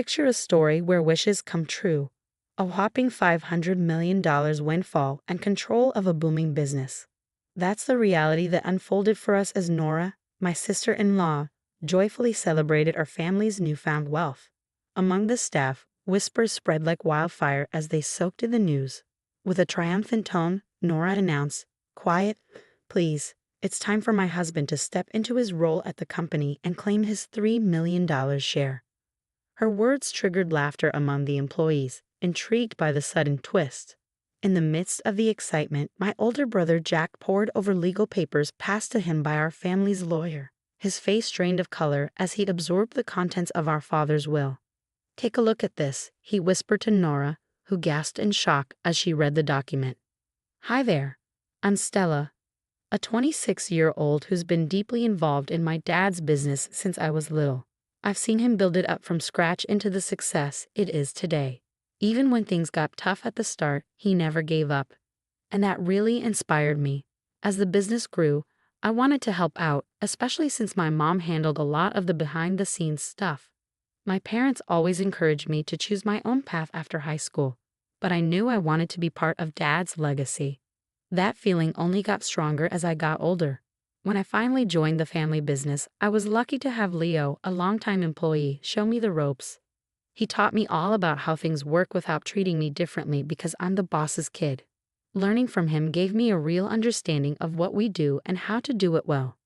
Picture a story where wishes come true. A whopping $500 million windfall and control of a booming business. That's the reality that unfolded for us as Nora, my sister-in-law, joyfully celebrated our family's newfound wealth. Among the staff, whispers spread like wildfire as they soaked in the news. With a triumphant tone, Nora announced, "Quiet, please. It's time for my husband to step into his role at the company and claim his $3 million share." Her words triggered laughter among the employees, intrigued by the sudden twist. In the midst of the excitement, my older brother Jack pored over legal papers passed to him by our family's lawyer. His face drained of color as he absorbed the contents of our father's will. "Take a look at this," he whispered to Nora, who gasped in shock as she read the document. "Hi there. I'm Stella, a 26-year-old who's been deeply involved in my dad's business since I was little. I've seen him build it up from scratch into the success it is today. Even when things got tough at the start, he never gave up. And that really inspired me. As the business grew, I wanted to help out, especially since my mom handled a lot of the behind-the-scenes stuff. My parents always encouraged me to choose my own path after high school, but I knew I wanted to be part of Dad's legacy. That feeling only got stronger as I got older. When I finally joined the family business, I was lucky to have Leo, a longtime employee, show me the ropes. He taught me all about how things work without treating me differently because I'm the boss's kid. Learning from him gave me a real understanding of what we do and how to do it well.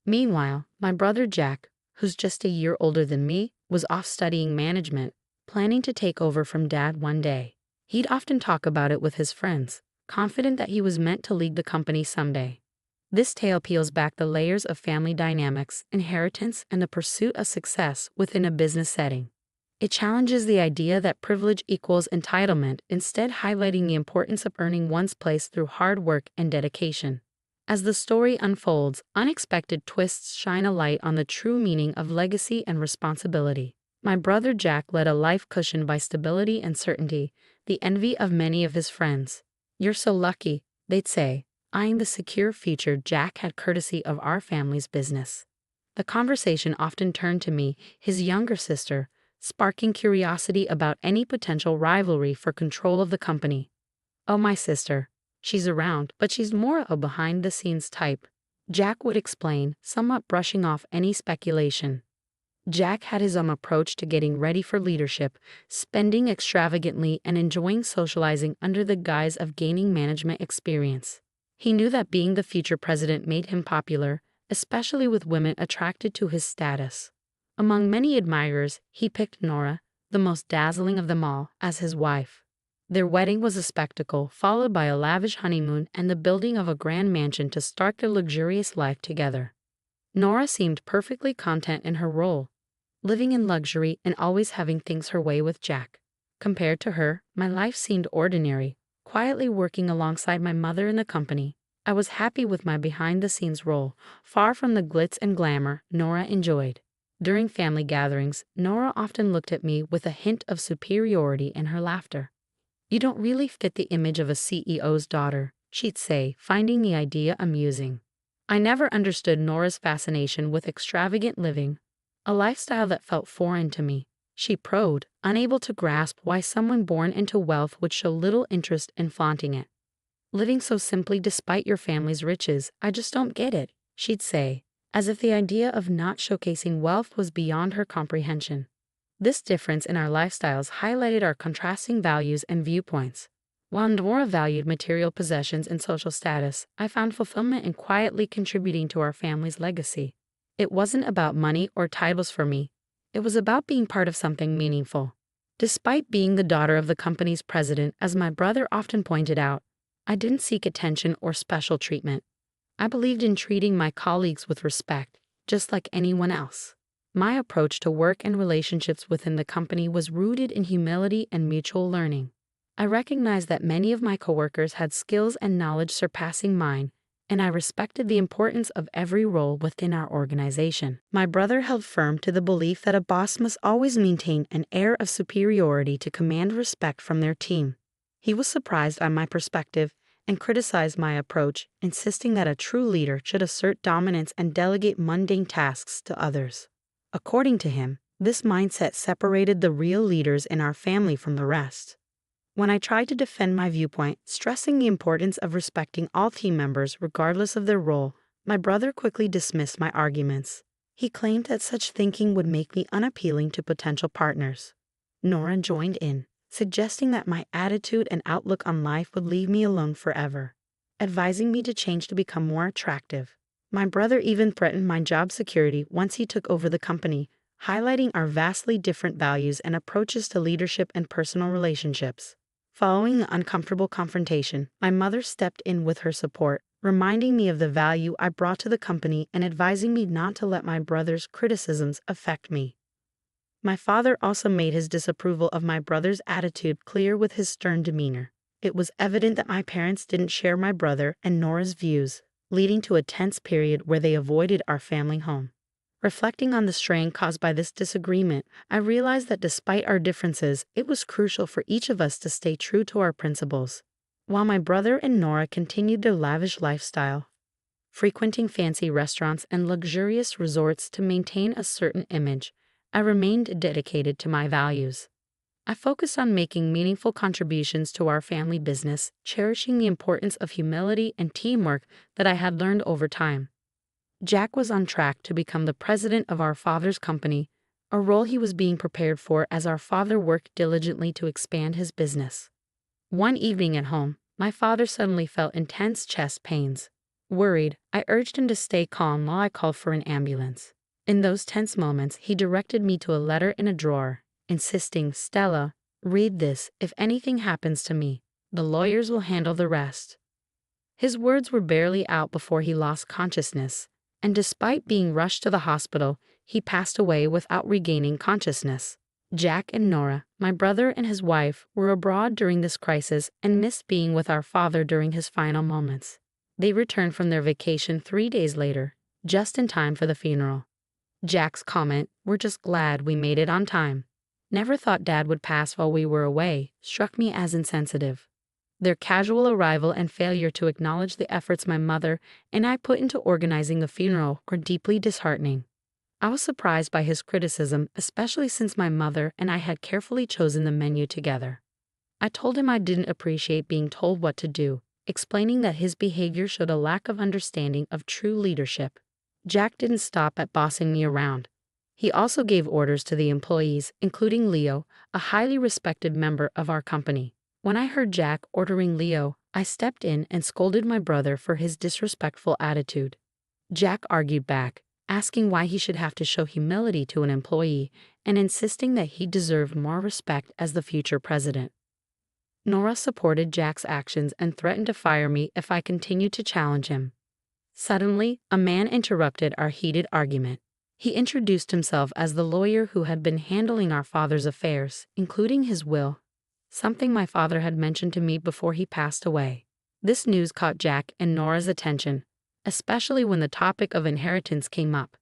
Meanwhile, my brother Jack, who's just a year older than me, was off studying management, planning to take over from Dad one day. He'd often talk about it with his friends, confident that he was meant to lead the company someday. This tale peels back the layers of family dynamics, inheritance, and the pursuit of success within a business setting. It challenges the idea that privilege equals entitlement, instead highlighting the importance of earning one's place through hard work and dedication. As the story unfolds, unexpected twists shine a light on the true meaning of legacy and responsibility. My brother Jack led a life cushioned by stability and certainty, the envy of many of his friends. "You're so lucky," they'd say, eyeing the secure future Jack had courtesy of our family's business. The conversation often turned to me, his younger sister, sparking curiosity about any potential rivalry for control of the company. "Oh, my sister. She's around, but she's more a behind-the-scenes type," Jack would explain, somewhat brushing off any speculation. Jack had his own approach to getting ready for leadership, spending extravagantly and enjoying socializing under the guise of gaining management experience. He knew that being the future president made him popular, especially with women attracted to his status. Among many admirers, he picked Nora, the most dazzling of them all, as his wife. Their wedding was a spectacle, followed by a lavish honeymoon and the building of a grand mansion to start their luxurious life together. Nora seemed perfectly content in her role, living in luxury and always having things her way with Jack. Compared to her, my life seemed ordinary, quietly working alongside my mother in the company. I was happy with my behind-the-scenes role, far from the glitz and glamour Nora enjoyed. During family gatherings, Nora often looked at me with a hint of superiority in her laughter. "You don't really fit the image of a CEO's daughter," she'd say, finding the idea amusing. I never understood Nora's fascination with extravagant living, a lifestyle that felt foreign to me. She probed, unable to grasp why someone born into wealth would show little interest in flaunting it. "Living so simply despite your family's riches, I just don't get it," she'd say, as if the idea of not showcasing wealth was beyond her comprehension. This difference in our lifestyles highlighted our contrasting values and viewpoints. While Nora valued material possessions and social status, I found fulfillment in quietly contributing to our family's legacy. It wasn't about money or titles for me. It was about being part of something meaningful. Despite being the daughter of the company's president, as my brother often pointed out, I didn't seek attention or special treatment. I believed in treating my colleagues with respect, just like anyone else. My approach to work and relationships within the company was rooted in humility and mutual learning. I recognized that many of my coworkers had skills and knowledge surpassing mine, and I respected the importance of every role within our organization. My brother held firm to the belief that a boss must always maintain an air of superiority to command respect from their team. He was surprised by my perspective and criticized my approach, insisting that a true leader should assert dominance and delegate mundane tasks to others. According to him, This mindset separated the real leaders in our family from the rest. When I tried to defend my viewpoint, stressing the importance of respecting all team members regardless of their role, my brother quickly dismissed my arguments. He claimed that such thinking would make me unappealing to potential partners. Nora joined in, suggesting that my attitude and outlook on life would leave me alone forever, advising me to change to become more attractive. My brother even threatened my job security once he took over the company, highlighting our vastly different values and approaches to leadership and personal relationships. Following the uncomfortable confrontation, my mother stepped in with her support, reminding me of the value I brought to the company and advising me not to let my brother's criticisms affect me. My father also made his disapproval of my brother's attitude clear with his stern demeanor. It was evident that my parents didn't share my brother and Nora's views, leading to a tense period where they avoided our family home. Reflecting on the strain caused by this disagreement, I realized that despite our differences, it was crucial for each of us to stay true to our principles. While my brother and Nora continued their lavish lifestyle, frequenting fancy restaurants and luxurious resorts to maintain a certain image, I remained dedicated to my values. I focused on making meaningful contributions to our family business, cherishing the importance of humility and teamwork that I had learned over time. Jack was on track to become the president of our father's company, a role he was being prepared for as our father worked diligently to expand his business. One evening at home, my father suddenly felt intense chest pains. Worried, I urged him to stay calm while I called for an ambulance. In those tense moments, he directed me to a letter in a drawer, insisting, "Stella, read this. If anything happens to me, the lawyers will handle the rest." His words were barely out before he lost consciousness, and despite being rushed to the hospital, he passed away without regaining consciousness. Jack and Nora, my brother and his wife, were abroad during this crisis and missed being with our father during his final moments. They returned from their vacation 3 days later, just in time for the funeral. Jack's comment, "We're just glad we made it on time. Never thought Dad would pass while we were away," struck me as insensitive. Their casual arrival and failure to acknowledge the efforts my mother and I put into organizing the funeral were deeply disheartening. I was surprised by his criticism, especially since my mother and I had carefully chosen the menu together. I told him I didn't appreciate being told what to do, explaining that his behavior showed a lack of understanding of true leadership. Jack didn't stop at bossing me around. He also gave orders to the employees, including Leo, a highly respected member of our company. When I heard Jack ordering Leo, I stepped in and scolded my brother for his disrespectful attitude. Jack argued back, asking why he should have to show humility to an employee and insisting that he deserved more respect as the future president. Nora supported Jack's actions and threatened to fire me if I continued to challenge him. Suddenly, a man interrupted our heated argument. He introduced himself as the lawyer who had been handling our father's affairs, including his will, something my father had mentioned to me before he passed away. This news caught Jack and Nora's attention, especially when the topic of inheritance came up.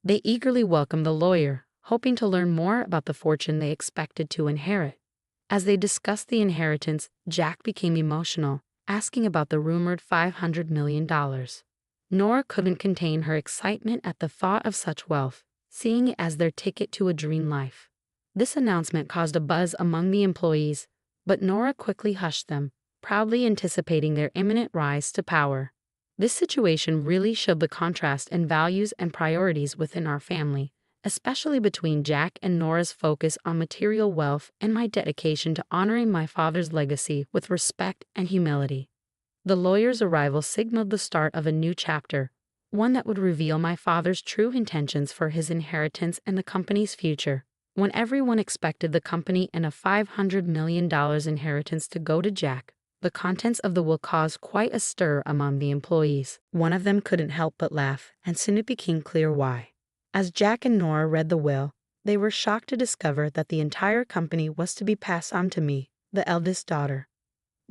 They eagerly welcomed the lawyer, hoping to learn more about the fortune they expected to inherit. As they discussed the inheritance, Jack became emotional, asking about the rumored $500 million. Nora couldn't contain her excitement at the thought of such wealth, seeing it as their ticket to a dream life. This announcement caused a buzz among the employees, but Nora quickly hushed them, proudly anticipating their imminent rise to power. This situation really showed the contrast in values and priorities within our family, especially between Jack and Nora's focus on material wealth and my dedication to honoring my father's legacy with respect and humility. The lawyer's arrival signaled the start of a new chapter, one that would reveal my father's true intentions for his inheritance and the company's future. When everyone expected the company and a $500 million inheritance to go to Jack, the contents of the will caused quite a stir among the employees. One of them couldn't help but laugh, and soon it became clear why. As Jack and Nora read the will, they were shocked to discover that the entire company was to be passed on to me, the eldest daughter.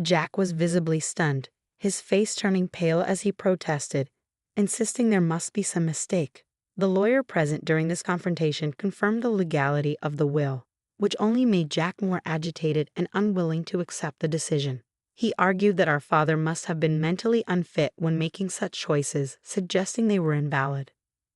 Jack was visibly stunned, his face turning pale as he protested, insisting there must be some mistake. The lawyer present during this confrontation confirmed the legality of the will, which only made Jack more agitated and unwilling to accept the decision. He argued that our father must have been mentally unfit when making such choices, suggesting they were invalid.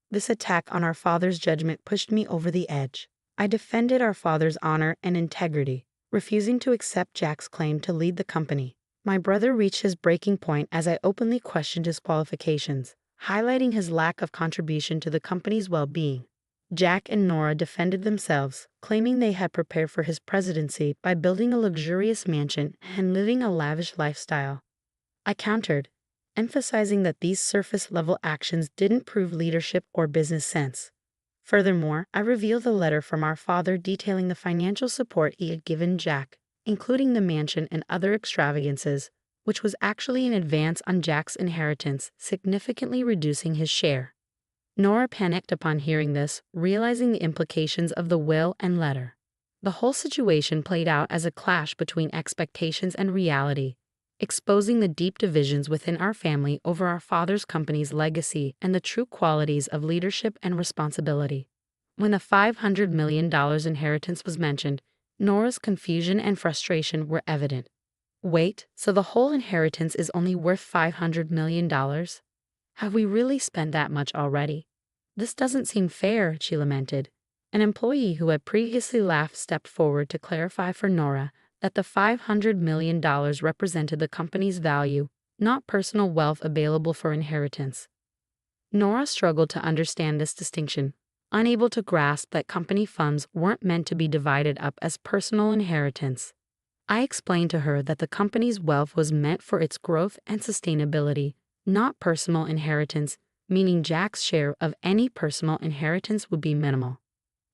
This attack on our father's judgment pushed me over the edge. I defended our father's honor and integrity, refusing to accept Jack's claim to lead the company. My brother reached his breaking point as I openly questioned his qualifications, highlighting his lack of contribution to the company's well-being. Jack and Nora defended themselves, claiming they had prepared for his presidency by building a luxurious mansion and living a lavish lifestyle. I countered, emphasizing that these surface-level actions didn't prove leadership or business sense. Furthermore, I revealed the letter from our father detailing the financial support he had given Jack, including the mansion and other extravagances, which was actually an advance on Jack's inheritance, significantly reducing his share. Nora panicked upon hearing this, realizing the implications of the will and letter. The whole situation played out as a clash between expectations and reality, exposing the deep divisions within our family over our father's company's legacy and the true qualities of leadership and responsibility. When the $500 million inheritance was mentioned, Nora's confusion and frustration were evident. Wait, so the whole inheritance is only worth $500 million? Have we really spent that much already? This doesn't seem fair, she lamented. An employee who had previously laughed stepped forward to clarify for Nora that the $500 million represented the company's value, not personal wealth available for inheritance. Nora struggled to understand this distinction, unable to grasp that company funds weren't meant to be divided up as personal inheritance. I explained to her that the company's wealth was meant for its growth and sustainability, not personal inheritance, meaning Jack's share of any personal inheritance would be minimal.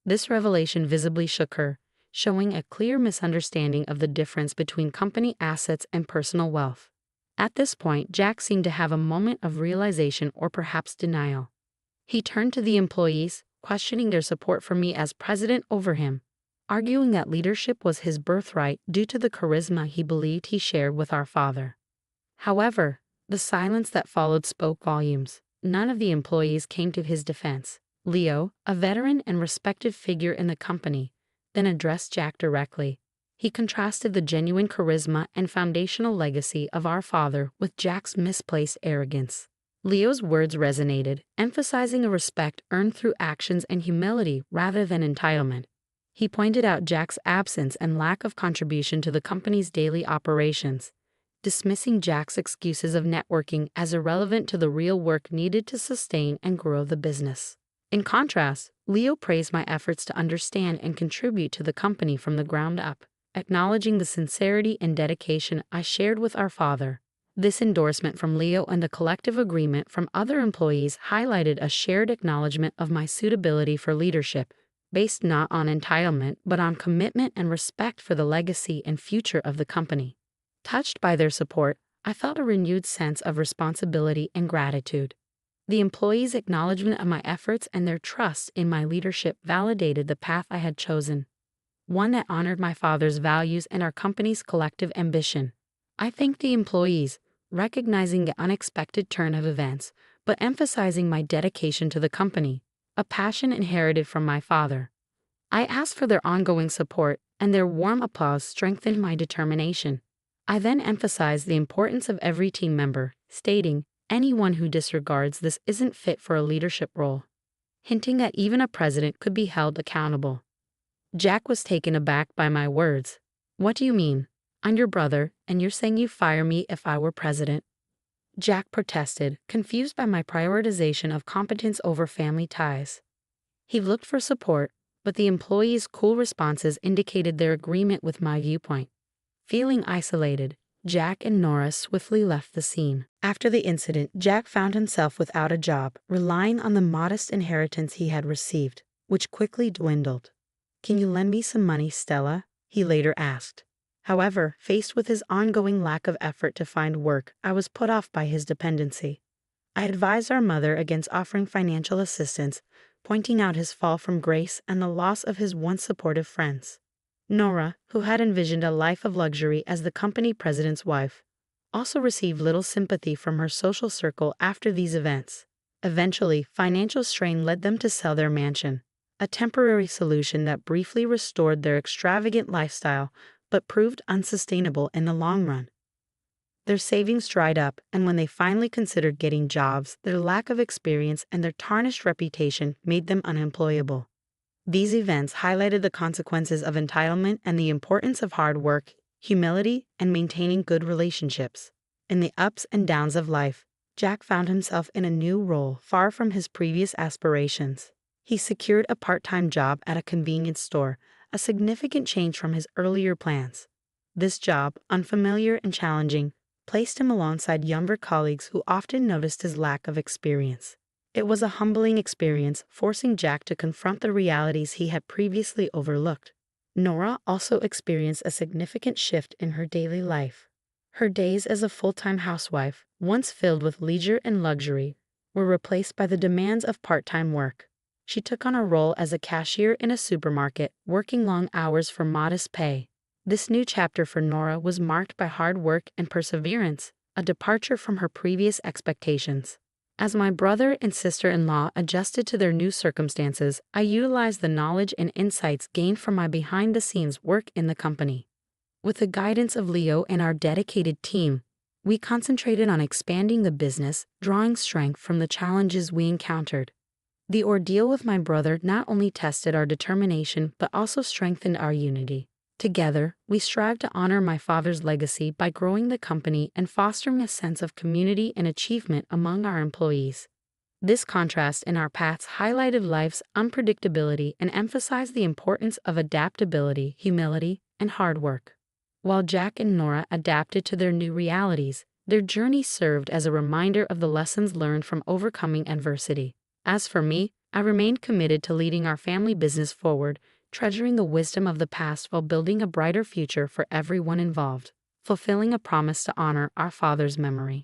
This revelation visibly shook her, showing a clear misunderstanding of the difference between company assets and personal wealth. At this point, Jack seemed to have a moment of realization or perhaps denial. He turned to the employees, questioning their support for me as president over him, arguing that leadership was his birthright due to the charisma he believed he shared with our father. However, the silence that followed spoke volumes. None of the employees came to his defense. Leo, a veteran and respected figure in the company, then addressed Jack directly. He contrasted the genuine charisma and foundational legacy of our father with Jack's misplaced arrogance. Leo's words resonated, emphasizing a respect earned through actions and humility rather than entitlement. He pointed out Jack's absence and lack of contribution to the company's daily operations, dismissing Jack's excuses of networking as irrelevant to the real work needed to sustain and grow the business. In contrast, Leo praised my efforts to understand and contribute to the company from the ground up, acknowledging the sincerity and dedication I shared with our father. This endorsement from Leo and the collective agreement from other employees highlighted a shared acknowledgement of my suitability for leadership, based not on entitlement but on commitment and respect for the legacy and future of the company. Touched by their support, I felt a renewed sense of responsibility and gratitude. The employees' acknowledgement of my efforts and their trust in my leadership validated the path I had chosen, one that honored my father's values and our company's collective ambition. I thanked the employees, recognizing the unexpected turn of events, but emphasizing my dedication to the company, a passion inherited from my father. I asked for their ongoing support, and their warm applause strengthened my determination. I then emphasized the importance of every team member, stating, "Anyone who disregards this isn't fit for a leadership role," hinting that even a president could be held accountable. Jack was taken aback by my words. "What do you mean? I'm your brother, and you're saying you'd fire me if I were president?" Jack protested, confused by my prioritization of competence over family ties. He looked for support, but the employees' cool responses indicated their agreement with my viewpoint. Feeling isolated, Jack and Nora swiftly left the scene. After the incident, Jack found himself without a job, relying on the modest inheritance he had received, which quickly dwindled. "Can you lend me some money, Stella?" he later asked. However, faced with his ongoing lack of effort to find work, I was put off by his dependency. I advised our mother against offering financial assistance, pointing out his fall from grace and the loss of his once supportive friends. Nora, who had envisioned a life of luxury as the company president's wife, also received little sympathy from her social circle after these events. Eventually, financial strain led them to sell their mansion, a temporary solution that briefly restored their extravagant lifestyle but proved unsustainable in the long run. Their savings dried up, and when they finally considered getting jobs, their lack of experience and their tarnished reputation made them unemployable. These events highlighted the consequences of entitlement and the importance of hard work, humility, and maintaining good relationships. In the ups and downs of life, Jack found himself in a new role far from his previous aspirations. He secured a part-time job at a convenience store, a significant change from his earlier plans. This job, unfamiliar and challenging, placed him alongside younger colleagues who often noticed his lack of experience. It was a humbling experience, forcing Jack to confront the realities he had previously overlooked. Nora also experienced a significant shift in her daily life. Her days as a full-time housewife, once filled with leisure and luxury, were replaced by the demands of part-time work. She took on a role as a cashier in a supermarket, working long hours for modest pay. This new chapter for Nora was marked by hard work and perseverance, a departure from her previous expectations. As my brother and sister-in-law adjusted to their new circumstances, I utilized the knowledge and insights gained from my behind-the-scenes work in the company. With the guidance of Leo and our dedicated team, we concentrated on expanding the business, drawing strength from the challenges we encountered. The ordeal with my brother not only tested our determination but also strengthened our unity. Together, we strive to honor my father's legacy by growing the company and fostering a sense of community and achievement among our employees. This contrast in our paths highlighted life's unpredictability and emphasized the importance of adaptability, humility, and hard work. While Jack and Nora adapted to their new realities, their journey served as a reminder of the lessons learned from overcoming adversity. As for me, I remained committed to leading our family business forward, treasuring the wisdom of the past while building a brighter future for everyone involved, fulfilling a promise to honor our father's memory.